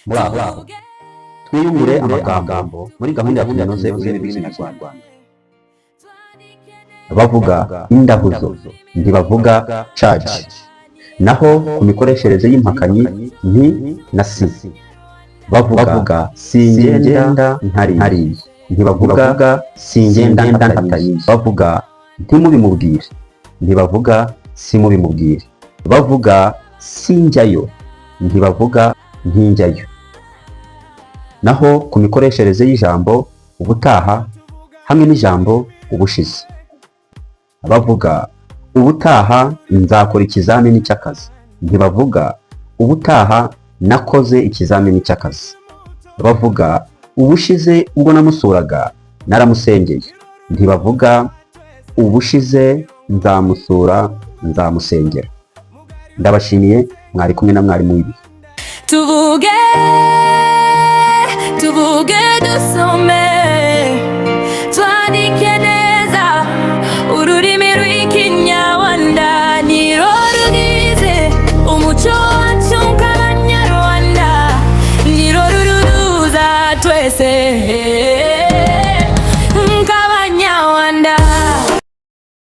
muraho twiyungure amagambo muri gahunda ya Tunoze ururimi rw'Ikinyarwanda. Bavuga indahuzo ntibavuga caji, naho ku mikoreshereze y'impakanyi nti na si. Bavuga singenda ntari, ntibavuga singenda ntatayi. Bavuga ntimubimubwire, ntibavuga simubimubwire. Bavuga sinjyayo, ntibavuga ntinjyayo. Naho ku mikoreshereze y'ijambo ubutaha hamwe n'ijambo ubushize. Bavuga ubutaha nzakora ikizamini cy'akazi, ntibavuga ubutaha nakoze ikizamini cy'akazi. Bavuga ubushize ubwo namusuraga naramusengeye, ntibavuga ubushize nzamusura nzamusengera. Ndabashimiye, mwari kumwe na mwarimu w'ibihe. Tuvuge dusome twandike neza ururimi rw'Ikinyarwanda nirwo rugize umuco wacu nk'Abanyarwanda, nirwo ruduhuza twese.